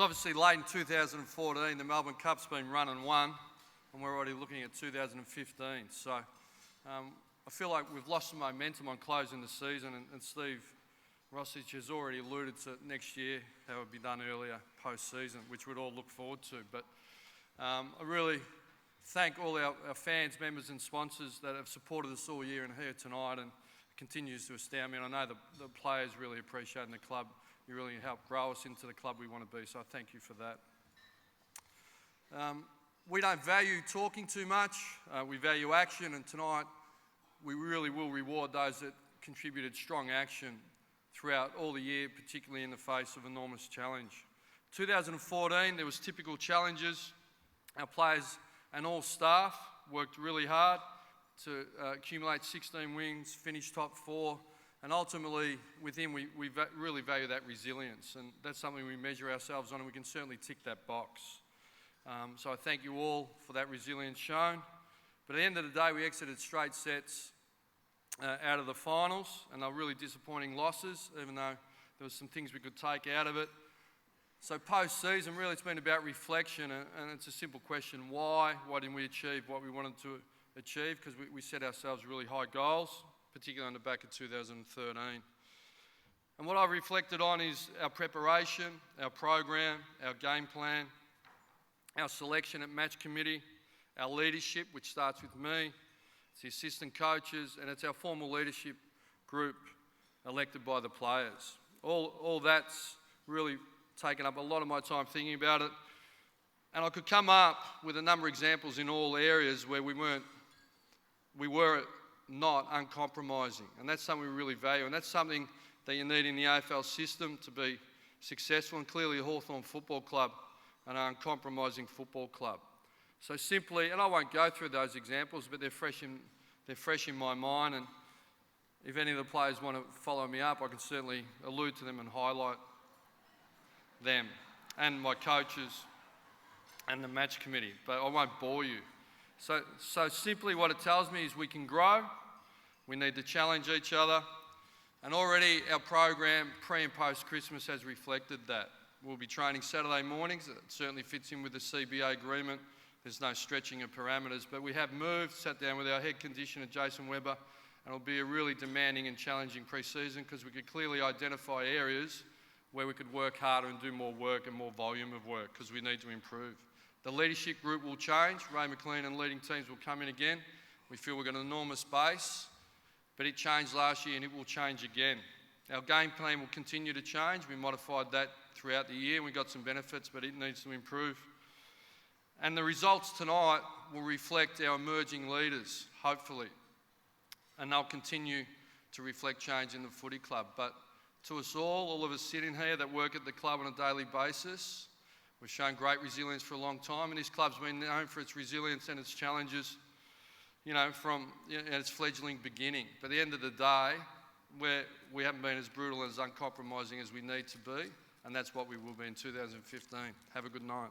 It's obviously late in 2014, the Melbourne Cup's been run and won, and we're already looking at 2015. So I feel like we've lost some momentum on closing the season, and Steve Rossich has already alluded to next year, how it would be done earlier, post-season, which we'd all look forward to. But I really thank all our fans, members and sponsors that have supported us all year and here tonight, and continues to astound me. And I know the players really appreciating the club. You really helped grow us into the club we want to be, so I thank you for that. We don't value talking too much. We value action, and tonight we really will reward those that contributed strong action throughout all the year, particularly in the face of enormous challenge. 2014, there was typical challenges. Our players and all staff worked really hard to accumulate 16 wins, finish top 4, and ultimately within we really value that resilience, and that's something we measure ourselves on, and we can certainly tick that box. So I thank you all for that resilience shown. But at the end of the day, we exited straight sets out of the finals, and they were really disappointing losses, even though there was some things we could take out of it. So post-season, really it's been about reflection, and it's a simple question: why? Why didn't we achieve what we wanted to achieve? Because we set ourselves really high goals, particularly on the back of 2013. And what I've reflected on is our preparation, our program, our game plan, our selection at match committee, our leadership, which starts with me, it's the assistant coaches, and it's our formal leadership group elected by the players. All that's really taken up a lot of my time thinking about it. And I could come up with a number of examples in all areas where we were not uncompromising. And that's something we really value. And that's something that you need in the AFL system to be successful. And clearly the Hawthorn Football Club, an uncompromising football club. So simply, and I won't go through those examples, but they're fresh in my mind. And if any of the players want to follow me up, I can certainly allude to them and highlight them and my coaches and the match committee, but I won't bore you. So simply what it tells me is we can grow, we need to challenge each other, and already our program pre and post Christmas has reflected that. We'll be training Saturday mornings. It certainly fits in with the CBA agreement. There's no stretching of parameters, but we have moved, sat down with our head conditioner, Jason Webber, and it'll be a really demanding and challenging pre-season because we could clearly identify areas where we could work harder and do more work and more volume of work because we need to improve. The leadership group will change. Ray McLean and leading teams will come in again. We feel we've got an enormous base, but it changed last year and it will change again. Our game plan will continue to change. We modified that throughout the year. We got some benefits, but it needs to improve. And the results tonight will reflect our emerging leaders, hopefully. And they'll continue to reflect change in the footy club. But to us all of us sitting here that work at the club on a daily basis, we've shown great resilience for a long time, and this club's been known for its resilience and its challenges, from its fledgling beginning. But at the end of the day, we haven't been as brutal and as uncompromising as we need to be, and that's what we will be in 2015. Have a good night.